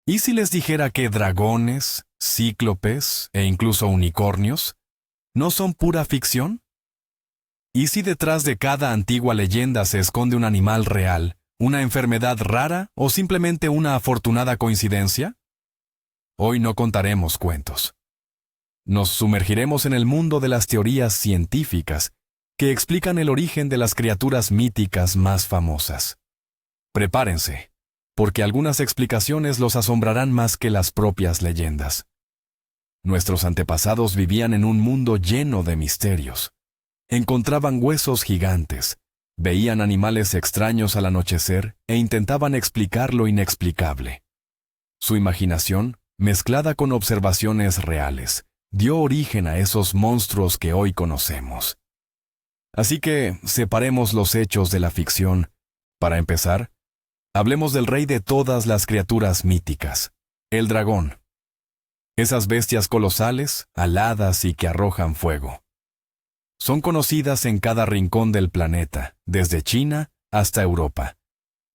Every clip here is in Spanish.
¿Y si les dijera que dragones, cíclopes e incluso unicornios no son pura ficción? ¿Y si detrás de cada antigua leyenda se esconde un animal real, una enfermedad rara o simplemente una afortunada coincidencia? Hoy no contaremos cuentos. Nos sumergiremos en el mundo de las teorías científicas que explican el origen de las criaturas míticas más famosas. Prepárense, porque algunas explicaciones los asombrarán más que las propias leyendas. Nuestros antepasados vivían en un mundo lleno de misterios. Encontraban huesos gigantes, veían animales extraños al anochecer e intentaban explicar lo inexplicable. Su imaginación, mezclada con observaciones reales, dio origen a esos monstruos que hoy conocemos. Así que separemos los hechos de la ficción. Para empezar, hablemos del rey de todas las criaturas míticas, el dragón. Esas bestias colosales, aladas y que arrojan fuego. Son conocidas en cada rincón del planeta, desde China hasta Europa.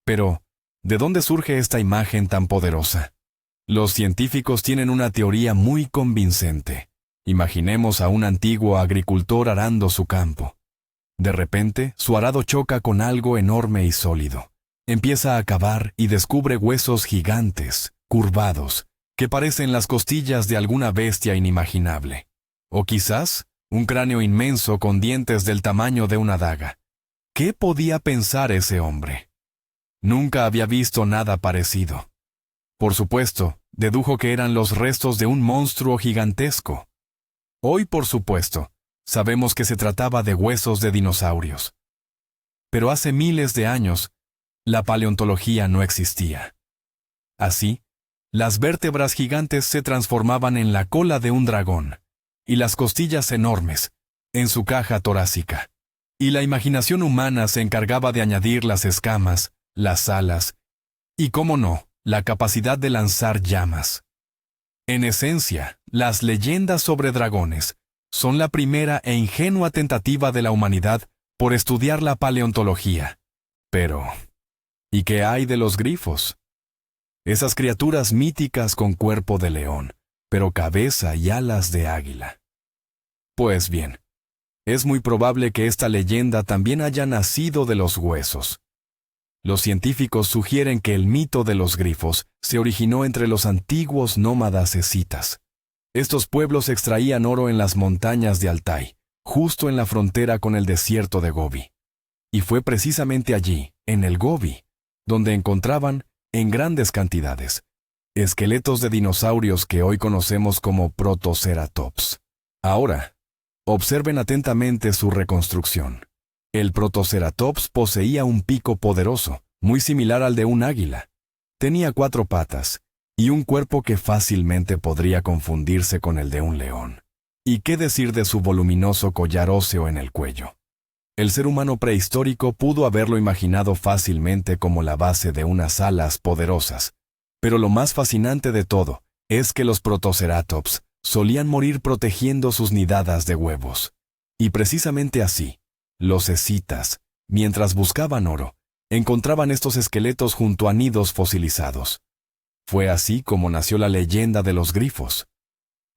Pero, ¿de dónde surge esta imagen tan poderosa? Los científicos tienen una teoría muy convincente. Imaginemos a un antiguo agricultor arando su campo. De repente, su arado choca con algo enorme y sólido. Empieza a cavar y descubre huesos gigantes, curvados, que parecen las costillas de alguna bestia inimaginable. O quizás, un cráneo inmenso con dientes del tamaño de una daga. ¿Qué podía pensar ese hombre? Nunca había visto nada parecido. Por supuesto, dedujo que eran los restos de un monstruo gigantesco. Hoy, por supuesto, sabemos que se trataba de huesos de dinosaurios. Pero hace miles de años, la paleontología no existía. Así, las vértebras gigantes se transformaban en la cola de un dragón, y las costillas enormes, en su caja torácica. Y la imaginación humana se encargaba de añadir las escamas, las alas, y, cómo no, la capacidad de lanzar llamas. En esencia, las leyendas sobre dragones son la primera e ingenua tentativa de la humanidad por estudiar la paleontología. Pero, ¿y qué hay de los grifos? Esas criaturas míticas con cuerpo de león, pero cabeza y alas de águila. Pues bien, es muy probable que esta leyenda también haya nacido de los huesos. Los científicos sugieren que el mito de los grifos se originó entre los antiguos nómadas escitas. Estos pueblos extraían oro en las montañas de Altai, justo en la frontera con el desierto de Gobi. Y fue precisamente allí, en el Gobi, donde encontraban, en grandes cantidades, esqueletos de dinosaurios que hoy conocemos como Protoceratops. Ahora, observen atentamente su reconstrucción. El Protoceratops poseía un pico poderoso, muy similar al de un águila. Tenía 4 patas, y un cuerpo que fácilmente podría confundirse con el de un león. ¿Y qué decir de su voluminoso collar óseo en el cuello? El ser humano prehistórico pudo haberlo imaginado fácilmente como la base de unas alas poderosas. Pero lo más fascinante de todo es que los Protoceratops solían morir protegiendo sus nidadas de huevos. Y precisamente así, los escitas, mientras buscaban oro, encontraban estos esqueletos junto a nidos fosilizados. Fue así como nació la leyenda de los grifos.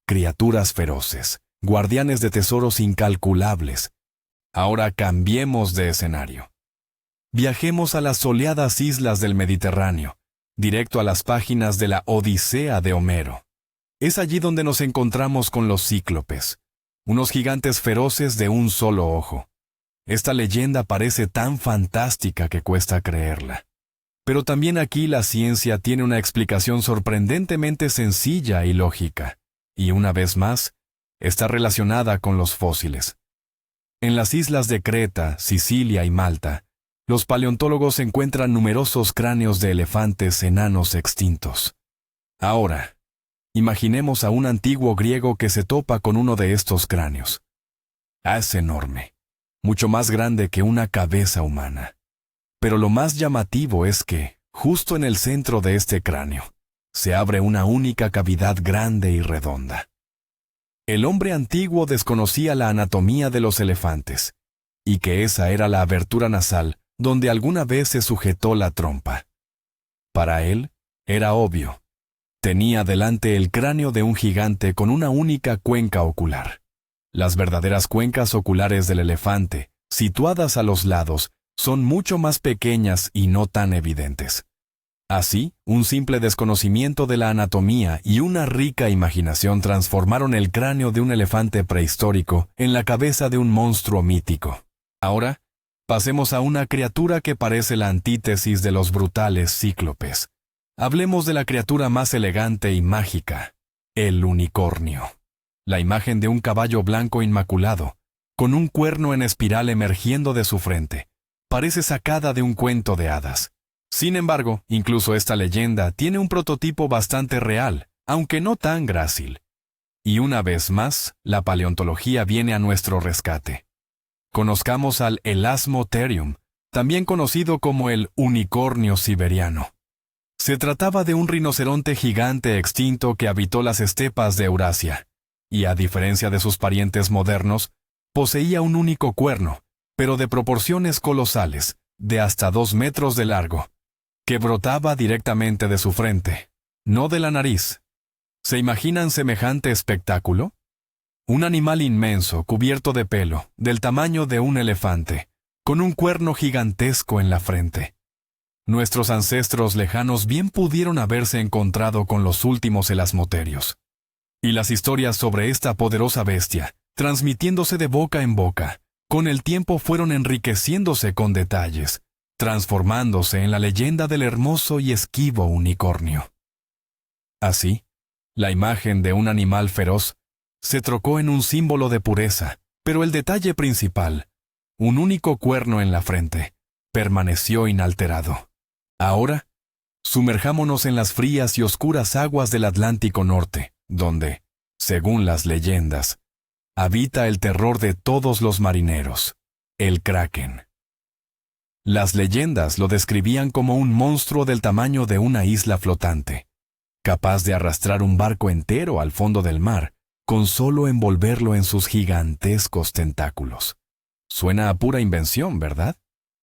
Criaturas feroces, guardianes de tesoros incalculables. Ahora cambiemos de escenario. Viajemos a las soleadas islas del Mediterráneo, directo a las páginas de la Odisea de Homero. Es allí donde nos encontramos con los cíclopes, unos gigantes feroces de un solo ojo. Esta leyenda parece tan fantástica que cuesta creerla. Pero también aquí la ciencia tiene una explicación sorprendentemente sencilla y lógica, y una vez más, está relacionada con los fósiles. En las islas de Creta, Sicilia y Malta, los paleontólogos encuentran numerosos cráneos de elefantes enanos extintos. Ahora, imaginemos a un antiguo griego que se topa con uno de estos cráneos. Es enorme, mucho más grande que una cabeza humana. Pero lo más llamativo es que, justo en el centro de este cráneo, se abre una única cavidad grande y redonda. El hombre antiguo desconocía la anatomía de los elefantes, y que esa era la abertura nasal donde alguna vez se sujetó la trompa. Para él, era obvio. Tenía delante el cráneo de un gigante con una única cuenca ocular. Las verdaderas cuencas oculares del elefante, situadas a los lados, son mucho más pequeñas y no tan evidentes. Así, un simple desconocimiento de la anatomía y una rica imaginación transformaron el cráneo de un elefante prehistórico en la cabeza de un monstruo mítico. Ahora, pasemos a una criatura que parece la antítesis de los brutales cíclopes. Hablemos de la criatura más elegante y mágica, el unicornio. La imagen de un caballo blanco inmaculado, con un cuerno en espiral emergiendo de su frente, parece sacada de un cuento de hadas. Sin embargo, incluso esta leyenda tiene un prototipo bastante real, aunque no tan grácil. Y una vez más, la paleontología viene a nuestro rescate. Conozcamos al Elasmotherium, también conocido como el unicornio siberiano. Se trataba de un rinoceronte gigante extinto que habitó las estepas de Eurasia, y a diferencia de sus parientes modernos, poseía un único cuerno, pero de proporciones colosales, de hasta 2 metros de largo, que brotaba directamente de su frente, no de la nariz. ¿Se imaginan semejante espectáculo? Un animal inmenso, cubierto de pelo, del tamaño de un elefante, con un cuerno gigantesco en la frente. Nuestros ancestros lejanos bien pudieron haberse encontrado con los últimos elasmotherios. Y las historias sobre esta poderosa bestia, transmitiéndose de boca en boca, con el tiempo fueron enriqueciéndose con detalles, transformándose en la leyenda del hermoso y esquivo unicornio. Así, la imagen de un animal feroz se trocó en un símbolo de pureza, pero el detalle principal, un único cuerno en la frente, permaneció inalterado. Ahora, sumerjámonos en las frías y oscuras aguas del Atlántico Norte, donde, según las leyendas, habita el terror de todos los marineros, el Kraken. Las leyendas lo describían como un monstruo del tamaño de una isla flotante, capaz de arrastrar un barco entero al fondo del mar, con solo envolverlo en sus gigantescos tentáculos. Suena a pura invención, ¿verdad?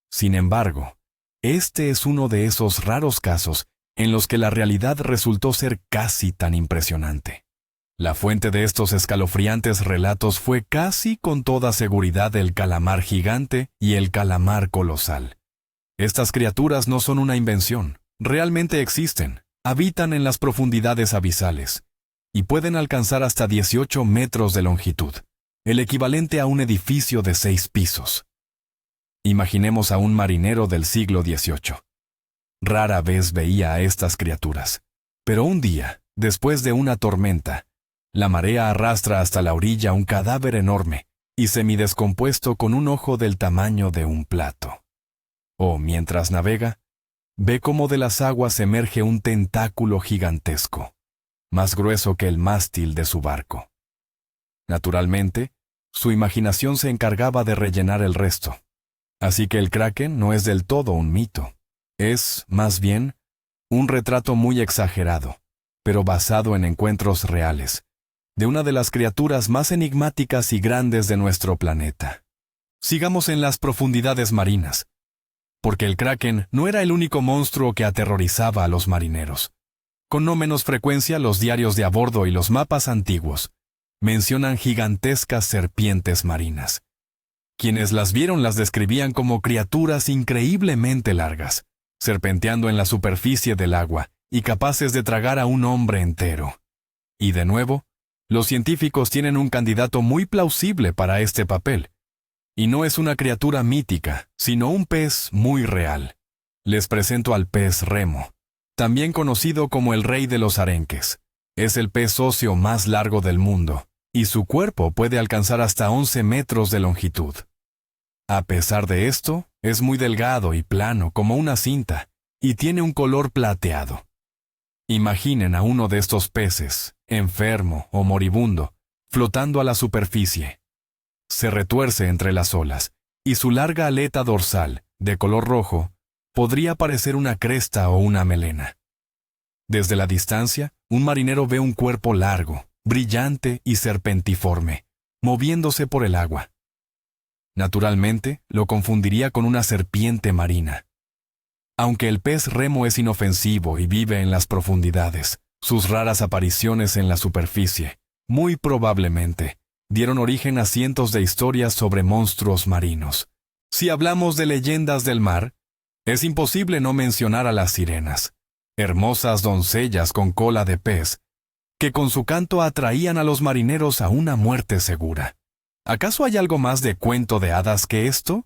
Sin embargo, este es uno de esos raros casos en los que la realidad resultó ser casi tan impresionante. La fuente de estos escalofriantes relatos fue casi con toda seguridad el calamar gigante y el calamar colosal. Estas criaturas no son una invención, realmente existen, habitan en las profundidades abisales y pueden alcanzar hasta 18 metros de longitud, el equivalente a un edificio de 6 pisos. Imaginemos a un marinero del siglo XVIII. Rara vez veía a estas criaturas, pero un día, después de una tormenta, la marea arrastra hasta la orilla un cadáver enorme y semidescompuesto con un ojo del tamaño de un plato. O, mientras navega, ve cómo de las aguas emerge un tentáculo gigantesco, más grueso que el mástil de su barco. Naturalmente, su imaginación se encargaba de rellenar el resto. Así que el Kraken no es del todo un mito. Es, más bien, un retrato muy exagerado, pero basado en encuentros reales, de una de las criaturas más enigmáticas y grandes de nuestro planeta. Sigamos en las profundidades marinas, porque el Kraken no era el único monstruo que aterrorizaba a los marineros. Con no menos frecuencia, los diarios de a bordo y los mapas antiguos mencionan gigantescas serpientes marinas. Quienes las vieron las describían como criaturas increíblemente largas, serpenteando en la superficie del agua y capaces de tragar a un hombre entero. Y de nuevo, los científicos tienen un candidato muy plausible para este papel. Y no es una criatura mítica, sino un pez muy real. Les presento al pez remo, también conocido como el rey de los arenques. Es el pez óseo más largo del mundo, y su cuerpo puede alcanzar hasta 11 metros de longitud. A pesar de esto, es muy delgado y plano como una cinta, y tiene un color plateado. Imaginen a uno de estos peces, enfermo o moribundo, flotando a la superficie. Se retuerce entre las olas, y su larga aleta dorsal, de color rojo, podría parecer una cresta o una melena. Desde la distancia, un marinero ve un cuerpo largo, brillante y serpentiforme, moviéndose por el agua. Naturalmente, lo confundiría con una serpiente marina. Aunque el pez remo es inofensivo y vive en las profundidades, Sus raras apariciones en la superficie, muy probablemente, dieron origen a cientos de historias sobre monstruos marinos. Si hablamos de leyendas del mar, es imposible no mencionar a las sirenas, hermosas doncellas con cola de pez, que con su canto atraían a los marineros a una muerte segura. ¿Acaso hay algo más de cuento de hadas que esto?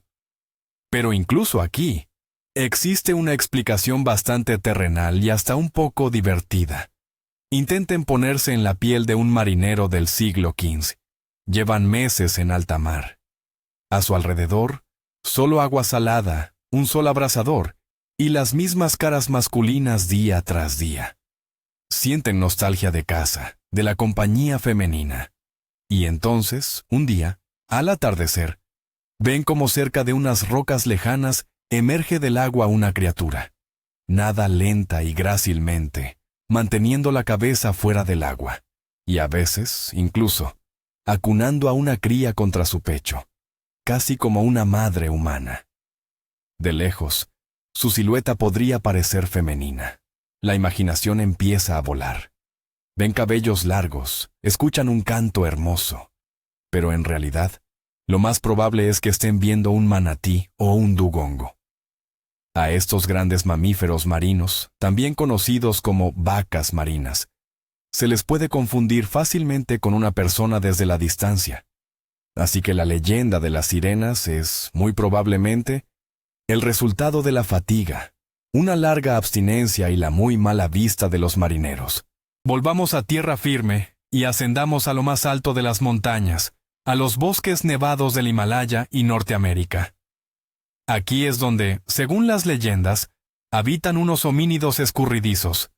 Pero incluso aquí, existe una explicación bastante terrenal y hasta un poco divertida. Intenten ponerse en la piel de un marinero del siglo XV. Llevan meses en alta mar. A su alrededor, solo agua salada, un sol abrasador y las mismas caras masculinas día tras día. Sienten nostalgia de casa, de la compañía femenina. Y entonces, un día, al atardecer, ven como cerca de unas rocas lejanas emerge del agua una criatura. Nada lenta y grácilmente, manteniendo la cabeza fuera del agua, y a veces, incluso, acunando a una cría contra su pecho, casi como una madre humana. De lejos, su silueta podría parecer femenina. La imaginación empieza a volar. Ven cabellos largos, escuchan un canto hermoso. Pero en realidad, lo más probable es que estén viendo un manatí o un dugongo. A estos grandes mamíferos marinos, también conocidos como vacas marinas, se les puede confundir fácilmente con una persona desde la distancia. Así que la leyenda de las sirenas es, muy probablemente, el resultado de la fatiga, una larga abstinencia y la muy mala vista de los marineros. Volvamos a tierra firme y ascendamos a lo más alto de las montañas, a los bosques nevados del Himalaya y Norteamérica. Aquí es donde, según las leyendas, habitan unos homínidos escurridizos,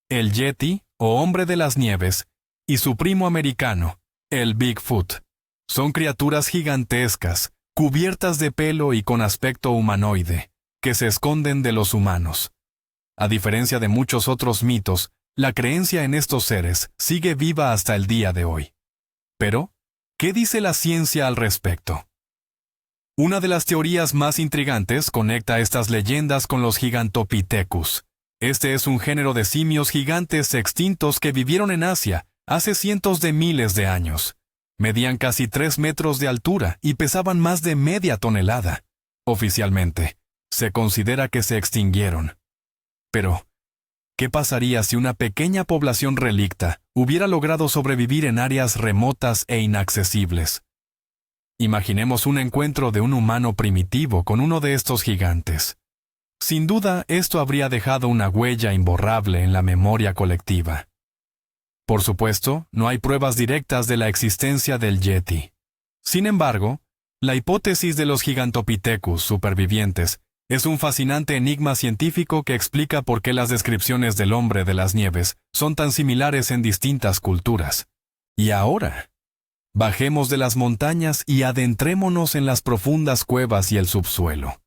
el Yeti, o hombre de las nieves, y su primo americano, el Bigfoot. Son criaturas gigantescas, cubiertas de pelo y con aspecto humanoide, que se esconden de los humanos. A diferencia de muchos otros mitos, la creencia en estos seres sigue viva hasta el día de hoy. Pero, ¿qué dice la ciencia al respecto? Una de las teorías más intrigantes conecta estas leyendas con los Gigantopithecus. Este es un género de simios gigantes extintos que vivieron en Asia hace cientos de miles de años. Medían casi 3 metros de altura y pesaban más de media tonelada. Oficialmente, se considera que se extinguieron. Pero, ¿qué pasaría si una pequeña población relicta hubiera logrado sobrevivir en áreas remotas e inaccesibles? Imaginemos un encuentro de un humano primitivo con uno de estos gigantes. Sin duda, esto habría dejado una huella imborrable en la memoria colectiva. Por supuesto, no hay pruebas directas de la existencia del Yeti. Sin embargo, la hipótesis de los Gigantopithecus supervivientes es un fascinante enigma científico que explica por qué las descripciones del hombre de las nieves son tan similares en distintas culturas. Y ahora, bajemos de las montañas y adentrémonos en las profundas cuevas y el subsuelo,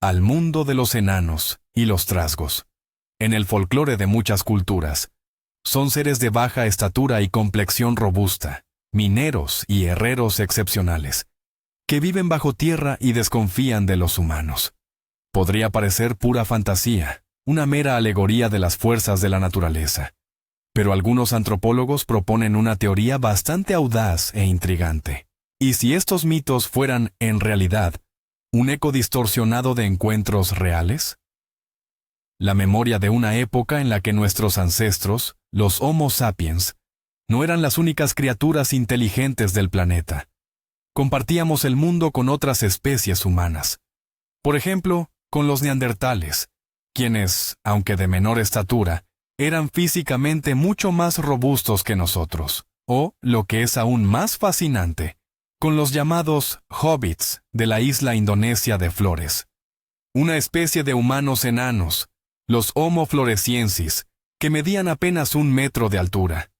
al mundo de los enanos y los trasgos. En el folclore de muchas culturas, son seres de baja estatura y complexión robusta, mineros y herreros excepcionales, que viven bajo tierra y desconfían de los humanos. Podría parecer pura fantasía, una mera alegoría de las fuerzas de la naturaleza. Pero algunos antropólogos proponen una teoría bastante audaz e intrigante. ¿Y si estos mitos fueran, en realidad, un eco distorsionado de encuentros reales? La memoria de una época en la que nuestros ancestros, los Homo sapiens, no eran las únicas criaturas inteligentes del planeta. Compartíamos el mundo con otras especies humanas. Por ejemplo, con los neandertales, quienes, aunque de menor estatura, eran físicamente mucho más robustos que nosotros. O, lo que es aún más fascinante, con los llamados hobbits de la isla indonesia de Flores. Una especie de humanos enanos, los Homo floresiensis, que medían apenas 1 metro de altura.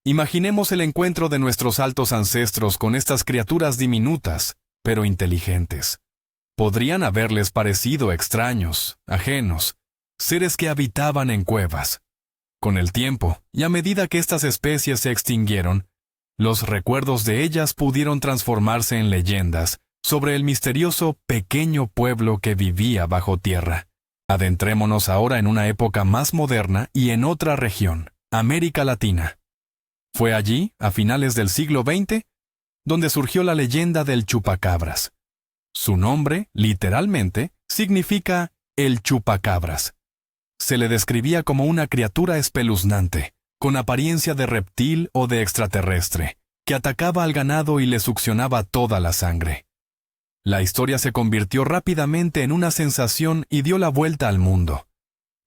Imaginemos el encuentro de nuestros altos ancestros con estas criaturas diminutas, pero inteligentes. Podrían haberles parecido extraños, ajenos, seres que habitaban en cuevas. Con el tiempo, y a medida que estas especies se extinguieron, los recuerdos de ellas pudieron transformarse en leyendas sobre el misterioso pequeño pueblo que vivía bajo tierra. Adentrémonos ahora en una época más moderna y en otra región, América Latina. Fue allí, a finales del siglo XX, donde surgió la leyenda del chupacabras. Su nombre, literalmente, significa el chupacabras. Se le describía como una criatura espeluznante, con apariencia de reptil o de extraterrestre, que atacaba al ganado y le succionaba toda la sangre. La historia se convirtió rápidamente en una sensación y dio la vuelta al mundo.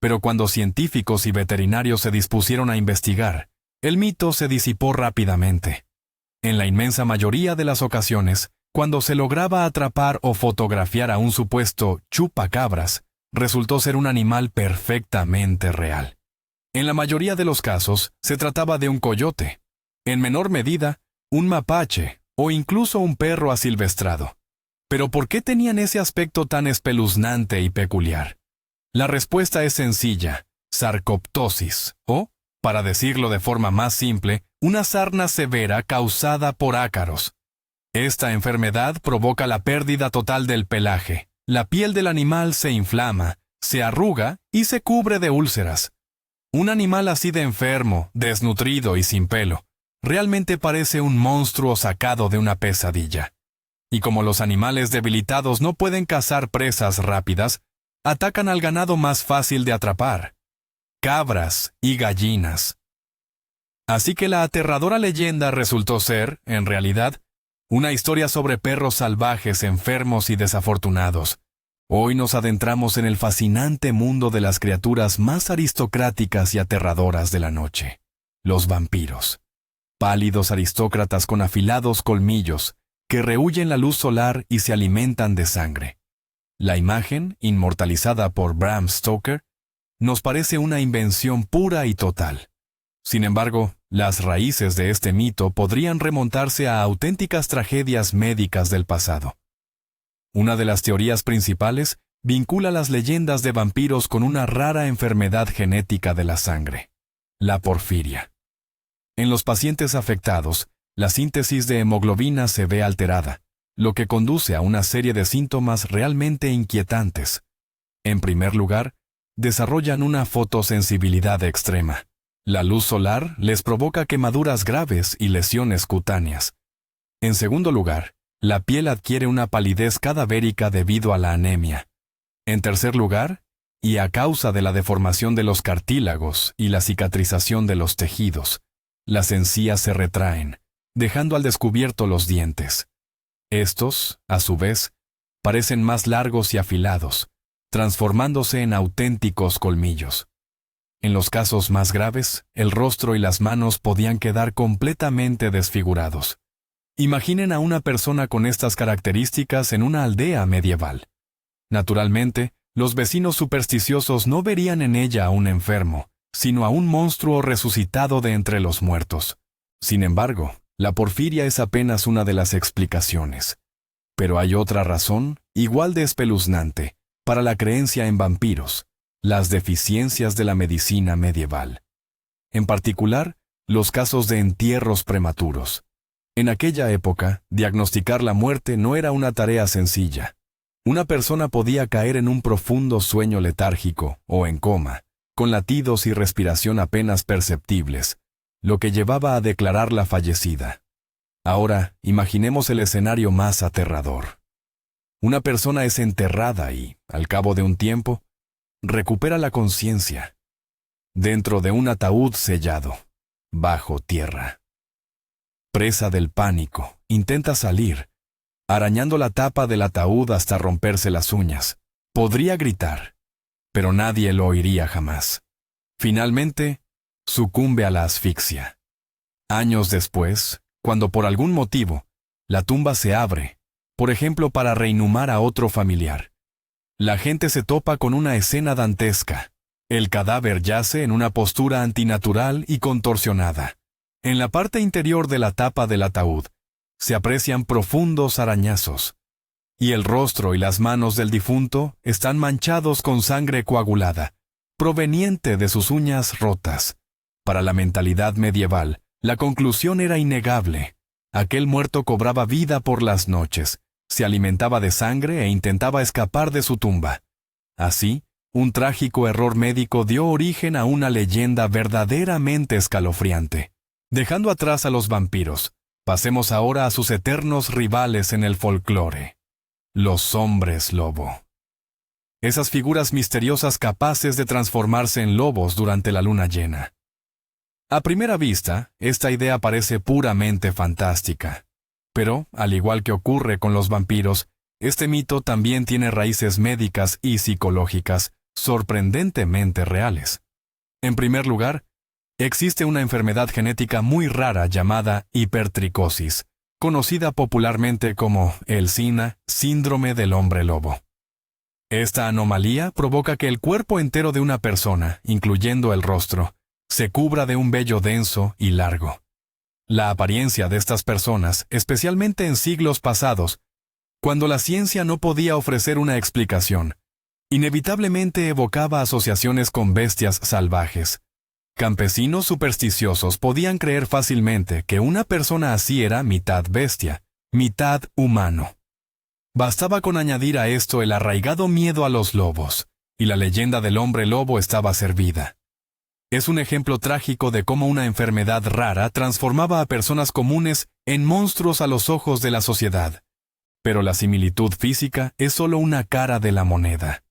Pero cuando científicos y veterinarios se dispusieron a investigar, el mito se disipó rápidamente. En la inmensa mayoría de las ocasiones, cuando se lograba atrapar o fotografiar a un supuesto chupacabras, resultó ser un animal perfectamente real. En la mayoría de los casos, se trataba de un coyote, en menor medida, un mapache o incluso un perro asilvestrado. Pero ¿por qué tenían ese aspecto tan espeluznante y peculiar? La respuesta es sencilla: sarcoptosis, o, para decirlo de forma más simple, una sarna severa causada por ácaros. Esta enfermedad provoca la pérdida total del pelaje. La piel del animal se inflama, se arruga y se cubre de úlceras. Un animal así de enfermo, desnutrido y sin pelo, realmente parece un monstruo sacado de una pesadilla. Y como los animales debilitados no pueden cazar presas rápidas, atacan al ganado más fácil de atrapar: cabras y gallinas. Así que la aterradora leyenda resultó ser, en realidad, una historia sobre perros salvajes, enfermos y desafortunados. Hoy nos adentramos en el fascinante mundo de las criaturas más aristocráticas y aterradoras de la noche: los vampiros. Pálidos aristócratas con afilados colmillos, que rehúyen la luz solar y se alimentan de sangre. La imagen, inmortalizada por Bram Stoker, nos parece una invención pura y total. Sin embargo, las raíces de este mito podrían remontarse a auténticas tragedias médicas del pasado. Una de las teorías principales vincula las leyendas de vampiros con una rara enfermedad genética de la sangre: la porfiria. En los pacientes afectados, la síntesis de hemoglobina se ve alterada, lo que conduce a una serie de síntomas realmente inquietantes. En primer lugar, desarrollan una fotosensibilidad extrema. La luz solar les provoca quemaduras graves y lesiones cutáneas. En segundo lugar, la piel adquiere una palidez cadavérica debido a la anemia. En tercer lugar, y a causa de la deformación de los cartílagos y la cicatrización de los tejidos, las encías se retraen, dejando al descubierto los dientes. Estos, a su vez, parecen más largos y afilados, transformándose en auténticos colmillos. En los casos más graves, el rostro y las manos podían quedar completamente desfigurados. Imaginen a una persona con estas características en una aldea medieval. Naturalmente, los vecinos supersticiosos no verían en ella a un enfermo, sino a un monstruo resucitado de entre los muertos. Sin embargo, la porfiria es apenas una de las explicaciones. Pero hay otra razón, igual de espeluznante, para la creencia en vampiros: las deficiencias de la medicina medieval. En particular, los casos de entierros prematuros. En aquella época, diagnosticar la muerte no era una tarea sencilla. Una persona podía caer en un profundo sueño letárgico o en coma, con latidos y respiración apenas perceptibles, lo que llevaba a declararla fallecida. Ahora, imaginemos el escenario más aterrador. Una persona es enterrada y, al cabo de un tiempo, recupera la conciencia, dentro de un ataúd sellado, bajo tierra. Presa del pánico, intenta salir, arañando la tapa del ataúd hasta romperse las uñas. Podría gritar, pero nadie lo oiría jamás. Finalmente, sucumbe a la asfixia. Años después, cuando por algún motivo, la tumba se abre, por ejemplo para reinhumar a otro familiar, la gente se topa con una escena dantesca. El cadáver yace en una postura antinatural y contorsionada. En la parte interior de la tapa del ataúd, se aprecian profundos arañazos, y el rostro y las manos del difunto están manchados con sangre coagulada, proveniente de sus uñas rotas. Para la mentalidad medieval, la conclusión era innegable. Aquel muerto cobraba vida por las noches, se alimentaba de sangre e intentaba escapar de su tumba. Así, un trágico error médico dio origen a una leyenda verdaderamente escalofriante. Dejando atrás a los vampiros, pasemos ahora a sus eternos rivales en el folclore, los hombres lobo. Esas figuras misteriosas capaces de transformarse en lobos durante la luna llena. A primera vista, esta idea parece puramente fantástica. Pero, al igual que ocurre con los vampiros, este mito también tiene raíces médicas y psicológicas sorprendentemente reales. En primer lugar, existe una enfermedad genética muy rara llamada hipertricosis, conocida popularmente como el SINA, síndrome del hombre lobo. Esta anomalía provoca que el cuerpo entero de una persona, incluyendo el rostro, se cubra de un vello denso y largo. La apariencia de estas personas, especialmente en siglos pasados, cuando la ciencia no podía ofrecer una explicación, inevitablemente evocaba asociaciones con bestias salvajes. Campesinos supersticiosos podían creer fácilmente que una persona así era mitad bestia, mitad humano. Bastaba con añadir a esto el arraigado miedo a los lobos, y la leyenda del hombre lobo estaba servida. Es un ejemplo trágico de cómo una enfermedad rara transformaba a personas comunes en monstruos a los ojos de la sociedad. Pero la similitud física es solo una cara de la moneda.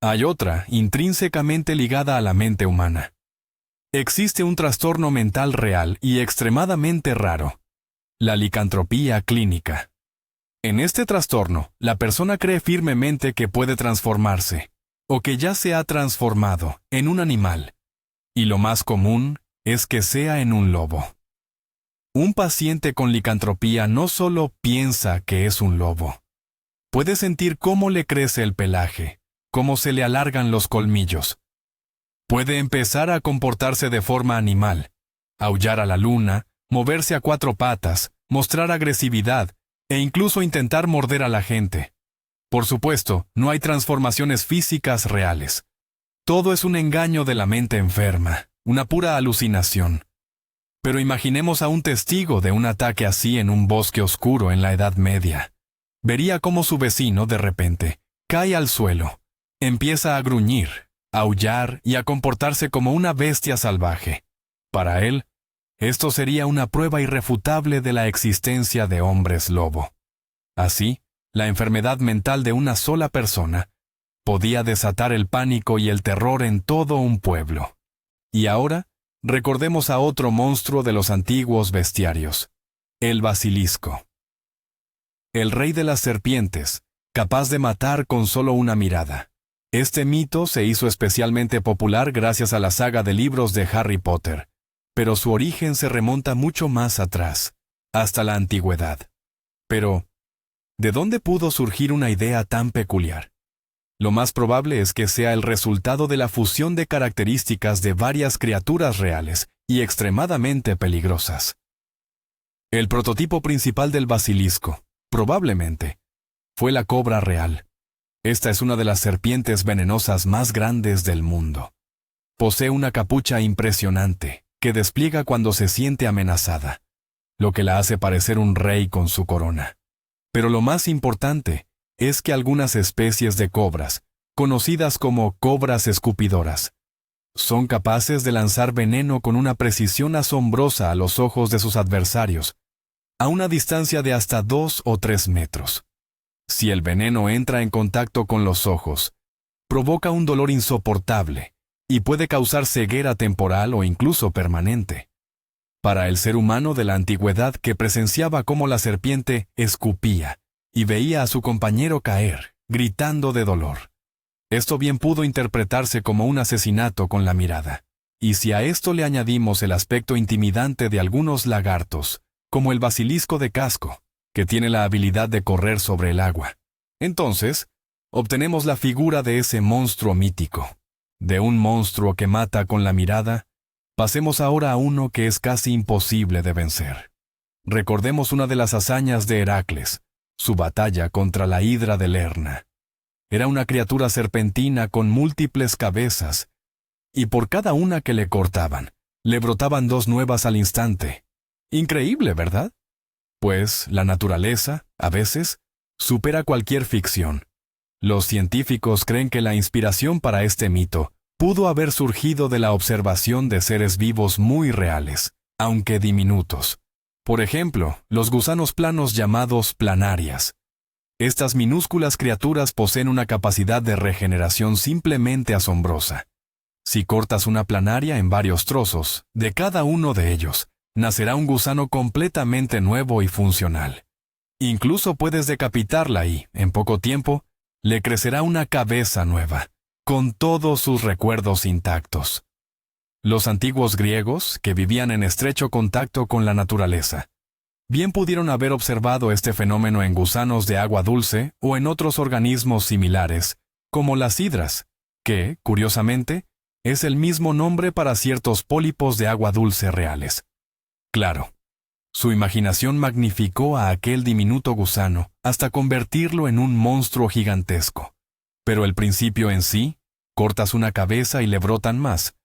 Hay otra, intrínsecamente ligada a la mente humana. Existe un trastorno mental real y extremadamente raro, la licantropía clínica. En este trastorno, la persona cree firmemente que puede transformarse, o que ya se ha transformado, en un animal. Y lo más común es que sea en un lobo. Un paciente con licantropía no solo piensa que es un lobo. Puede sentir cómo le crece el pelaje, cómo se le alargan los colmillos. Puede empezar a comportarse de forma animal, aullar a la luna, moverse a 4 patas, mostrar agresividad e incluso intentar morder a la gente. Por supuesto, no hay transformaciones físicas reales. Todo es un engaño de la mente enferma, una pura alucinación. Pero imaginemos a un testigo de un ataque así en un bosque oscuro en la Edad Media. Vería cómo su vecino, de repente, cae al suelo, empieza a gruñir, a aullar y a comportarse como una bestia salvaje. Para él, esto sería una prueba irrefutable de la existencia de hombres lobo. Así, la enfermedad mental de una sola persona podía desatar el pánico y el terror en todo un pueblo. Y ahora, recordemos a otro monstruo de los antiguos bestiarios, el basilisco. El rey de las serpientes, capaz de matar con solo una mirada. Este mito se hizo especialmente popular gracias a la saga de libros de Harry Potter, pero su origen se remonta mucho más atrás, hasta la antigüedad. Pero, ¿de dónde pudo surgir una idea tan peculiar? Lo más probable es que sea el resultado de la fusión de características de varias criaturas reales y extremadamente peligrosas. El prototipo principal del basilisco, probablemente, fue la cobra real. Esta es una de las serpientes venenosas más grandes del mundo. Posee una capucha impresionante que despliega cuando se siente amenazada, lo que la hace parecer un rey con su corona. Pero lo más importante es que algunas especies de cobras, conocidas como cobras escupidoras, son capaces de lanzar veneno con una precisión asombrosa a los ojos de sus adversarios, a una distancia de hasta 2 o 3 metros. Si el veneno entra en contacto con los ojos, provoca un dolor insoportable y puede causar ceguera temporal o incluso permanente. Para el ser humano de la antigüedad que presenciaba cómo la serpiente escupía y veía a su compañero caer, gritando de dolor, esto bien pudo interpretarse como un asesinato con la mirada. Y si a esto le añadimos el aspecto intimidante de algunos lagartos, como el basilisco de casco, que tiene la habilidad de correr sobre el agua, entonces, obtenemos la figura de ese monstruo mítico. De un monstruo que mata con la mirada, pasemos ahora a uno que es casi imposible de vencer. Recordemos una de las hazañas de Heracles, su batalla contra la hidra de Lerna. Era una criatura serpentina con múltiples cabezas, y por cada una que le cortaban, le brotaban 2 nuevas al instante. Increíble, ¿verdad? Pues la naturaleza, a veces, supera cualquier ficción. Los científicos creen que la inspiración para este mito pudo haber surgido de la observación de seres vivos muy reales, aunque diminutos. Por ejemplo, los gusanos planos llamados planarias. Estas minúsculas criaturas poseen una capacidad de regeneración simplemente asombrosa. Si cortas una planaria en varios trozos, de cada uno de ellos, nacerá un gusano completamente nuevo y funcional. Incluso puedes decapitarla y, en poco tiempo, le crecerá una cabeza nueva, con todos sus recuerdos intactos. Los antiguos griegos, que vivían en estrecho contacto con la naturaleza, bien pudieron haber observado este fenómeno en gusanos de agua dulce o en otros organismos similares, como las hidras, que, curiosamente, es el mismo nombre para ciertos pólipos de agua dulce reales. Claro, su imaginación magnificó a aquel diminuto gusano hasta convertirlo en un monstruo gigantesco. Pero el principio en sí, cortas una cabeza y le brotan más,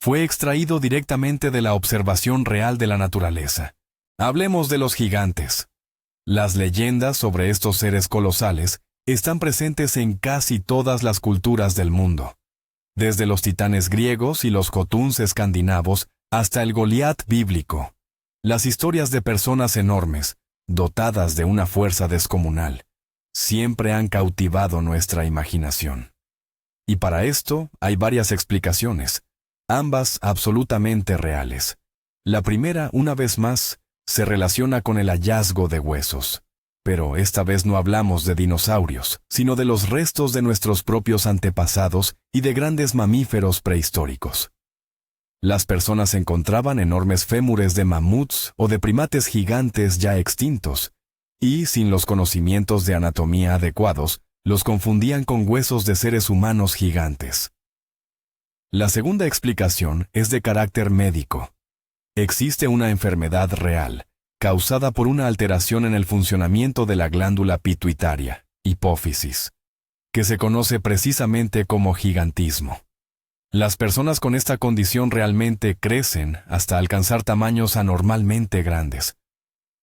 fue extraído directamente de la observación real de la naturaleza. Hablemos de los gigantes. Las leyendas sobre estos seres colosales están presentes en casi todas las culturas del mundo. Desde los titanes griegos y los jotuns escandinavos hasta el Goliat bíblico. Las historias de personas enormes, dotadas de una fuerza descomunal, siempre han cautivado nuestra imaginación. Y para esto hay varias explicaciones, ambas absolutamente reales. La primera, una vez más, se relaciona con el hallazgo de huesos. Pero esta vez no hablamos de dinosaurios, sino de los restos de nuestros propios antepasados y de grandes mamíferos prehistóricos. Las personas encontraban enormes fémures de mamuts o de primates gigantes ya extintos, y, sin los conocimientos de anatomía adecuados, los confundían con huesos de seres humanos gigantes. La segunda explicación es de carácter médico. Existe una enfermedad real, causada por una alteración en el funcionamiento de la glándula pituitaria, hipófisis, que se conoce precisamente como gigantismo. Las personas con esta condición realmente crecen hasta alcanzar tamaños anormalmente grandes.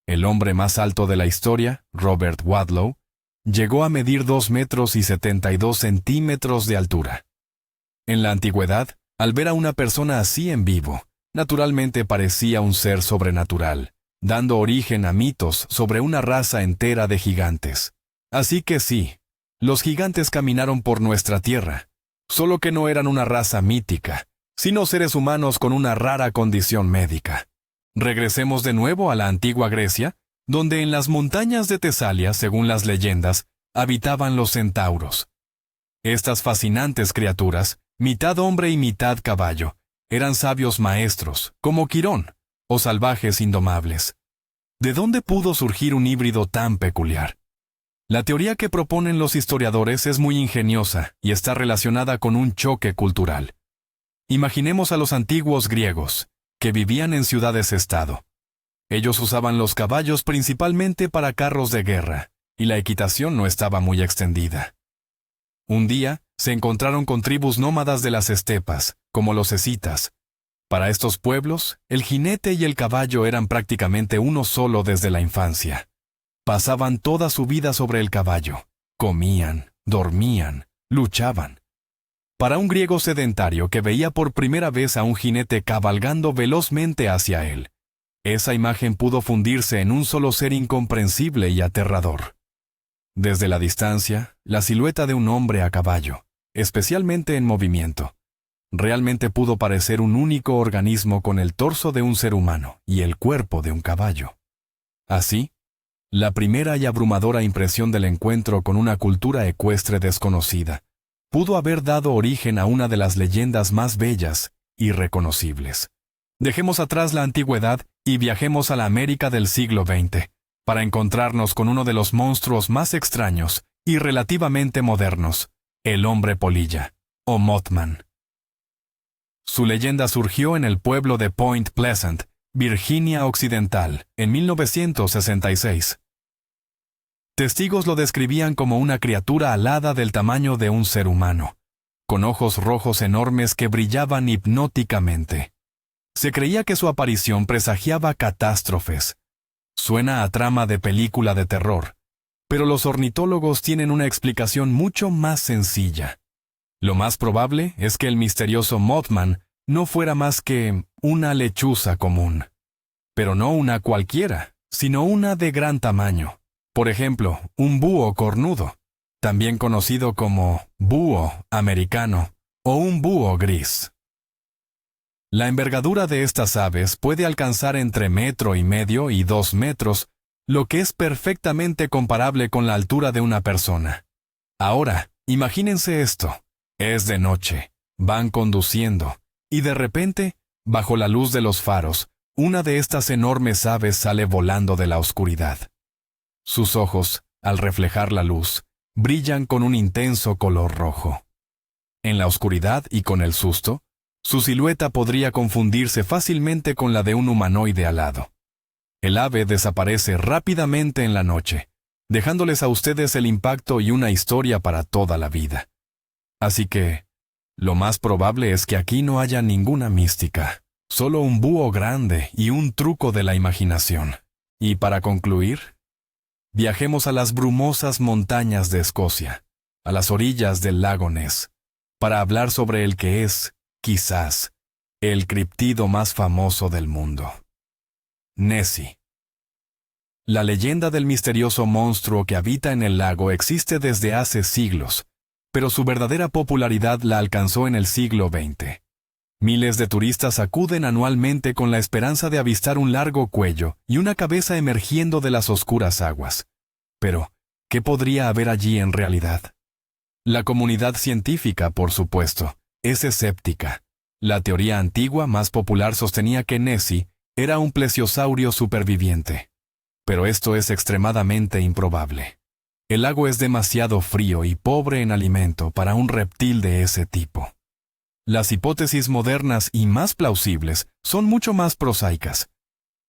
El hombre más alto de la historia, Robert Wadlow, llegó a medir 2,72 metros de altura. En la antigüedad, al ver a una persona así en vivo, naturalmente parecía un ser sobrenatural, dando origen a mitos sobre una raza entera de gigantes. Así que sí, los gigantes caminaron por nuestra tierra, solo que no eran una raza mítica, sino seres humanos con una rara condición médica. Regresemos de nuevo a la antigua Grecia, donde en las montañas de Tesalia, según las leyendas, habitaban los centauros. Estas fascinantes criaturas, mitad hombre y mitad caballo, eran sabios maestros, como Quirón, o salvajes indomables. ¿De dónde pudo surgir un híbrido tan peculiar? La teoría que proponen los historiadores es muy ingeniosa y está relacionada con un choque cultural. Imaginemos a los antiguos griegos, que vivían en ciudades-estado. Ellos usaban los caballos principalmente para carros de guerra, y la equitación no estaba muy extendida. Un día, se encontraron con tribus nómadas de las estepas, como los escitas. Para estos pueblos, el jinete y el caballo eran prácticamente uno solo desde la infancia. Pasaban toda su vida sobre el caballo. Comían, dormían, luchaban. Para un griego sedentario que veía por primera vez a un jinete cabalgando velozmente hacia él, esa imagen pudo fundirse en un solo ser incomprensible y aterrador. Desde la distancia, la silueta de un hombre a caballo, especialmente en movimiento, realmente pudo parecer un único organismo con el torso de un ser humano y el cuerpo de un caballo. Así, la primera y abrumadora impresión del encuentro con una cultura ecuestre desconocida pudo haber dado origen a una de las leyendas más bellas y reconocibles. Dejemos atrás la antigüedad y viajemos a la América del siglo XX, para encontrarnos con uno de los monstruos más extraños y relativamente modernos, el hombre polilla, o Mothman. Su leyenda surgió en el pueblo de Point Pleasant, Virginia Occidental, en 1966. Testigos lo describían como una criatura alada del tamaño de un ser humano, con ojos rojos enormes que brillaban hipnóticamente. Se creía que su aparición presagiaba catástrofes. Suena a trama de película de terror, pero los ornitólogos tienen una explicación mucho más sencilla. Lo más probable es que el misterioso Mothman no fuera más que una lechuza común. Pero no una cualquiera, sino una de gran tamaño. Por ejemplo, un búho cornudo, también conocido como búho americano o un búho gris. La envergadura de estas aves puede alcanzar entre 1,5 metros y 2 metros, lo que es perfectamente comparable con la altura de una persona. Ahora, imagínense esto. Es de noche, van conduciendo, y de repente, bajo la luz de los faros, una de estas enormes aves sale volando de la oscuridad. Sus ojos, al reflejar la luz, brillan con un intenso color rojo. En la oscuridad y con el susto, su silueta podría confundirse fácilmente con la de un humanoide alado. El ave desaparece rápidamente en la noche, dejándoles a ustedes el impacto y una historia para toda la vida. Así que, lo más probable es que aquí no haya ninguna mística, solo un búho grande y un truco de la imaginación. Y para concluir, viajemos a las brumosas montañas de Escocia, a las orillas del lago Ness, para hablar sobre el que es, quizás, el criptido más famoso del mundo. Nessie. La leyenda del misterioso monstruo que habita en el lago existe desde hace siglos, pero su verdadera popularidad la alcanzó en el siglo XX. Miles de turistas acuden anualmente con la esperanza de avistar un largo cuello y una cabeza emergiendo de las oscuras aguas. Pero, ¿qué podría haber allí en realidad? La comunidad científica, por supuesto, es escéptica. La teoría antigua más popular sostenía que Nessie era un plesiosaurio superviviente. Pero esto es extremadamente improbable. El lago es demasiado frío y pobre en alimento para un reptil de ese tipo. Las hipótesis modernas y más plausibles son mucho más prosaicas.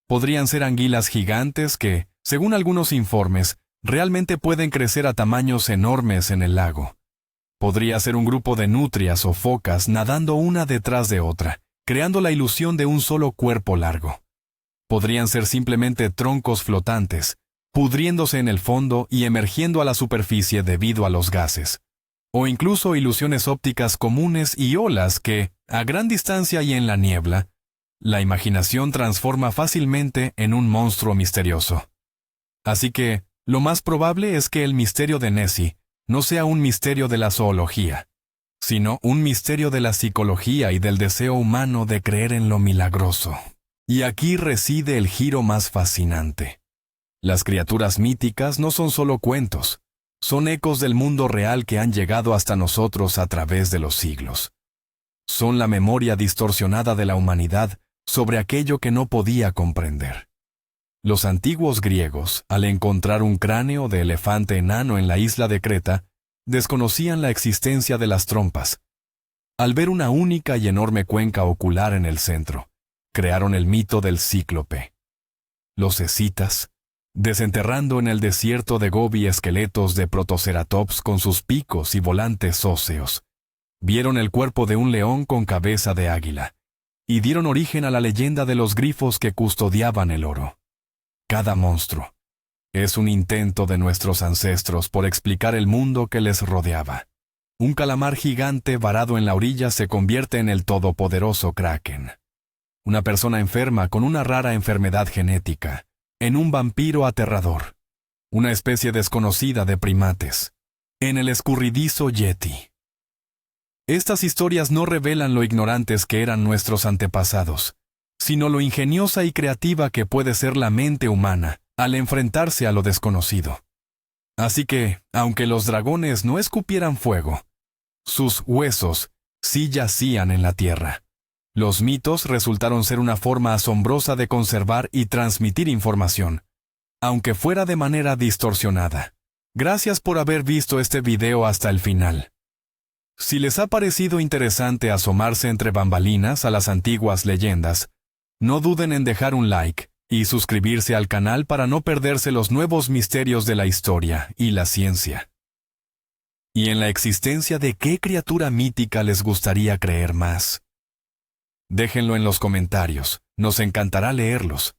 Podrían ser anguilas gigantes que, según algunos informes, realmente pueden crecer a tamaños enormes en el lago. Podría ser un grupo de nutrias o focas nadando una detrás de otra, creando la ilusión de un solo cuerpo largo. Podrían ser simplemente troncos flotantes, pudriéndose en el fondo y emergiendo a la superficie debido a los gases. O incluso ilusiones ópticas comunes y olas que, a gran distancia y en la niebla, la imaginación transforma fácilmente en un monstruo misterioso. Así que, lo más probable es que el misterio de Nessie no sea un misterio de la zoología, sino un misterio de la psicología y del deseo humano de creer en lo milagroso. Y aquí reside el giro más fascinante. Las criaturas míticas no son solo cuentos, son ecos del mundo real que han llegado hasta nosotros a través de los siglos. Son la memoria distorsionada de la humanidad sobre aquello que no podía comprender. Los antiguos griegos, al encontrar un cráneo de elefante enano en la isla de Creta, desconocían la existencia de las trompas. Al ver una única y enorme cuenca ocular en el centro, crearon el mito del cíclope. Los escitas, desenterrando en el desierto de Gobi esqueletos de protoceratops con sus picos y volantes óseos, vieron el cuerpo de un león con cabeza de águila, y dieron origen a la leyenda de los grifos que custodiaban el oro. Cada monstruo es un intento de nuestros ancestros por explicar el mundo que les rodeaba. Un calamar gigante varado en la orilla se convierte en el todopoderoso Kraken. Una persona enferma con una rara enfermedad genética, en un vampiro aterrador. Una especie desconocida de primates, en el escurridizo Yeti. Estas historias no revelan lo ignorantes que eran nuestros antepasados, sino lo ingeniosa y creativa que puede ser la mente humana al enfrentarse a lo desconocido. Así que, aunque los dragones no escupieran fuego, sus huesos sí yacían en la tierra. Los mitos resultaron ser una forma asombrosa de conservar y transmitir información, aunque fuera de manera distorsionada. Gracias por haber visto este video hasta el final. Si les ha parecido interesante asomarse entre bambalinas a las antiguas leyendas, no duden en dejar un like y suscribirse al canal para no perderse los nuevos misterios de la historia y la ciencia. ¿Y en la existencia de qué criatura mítica les gustaría creer más? Déjenlo en los comentarios, nos encantará leerlos.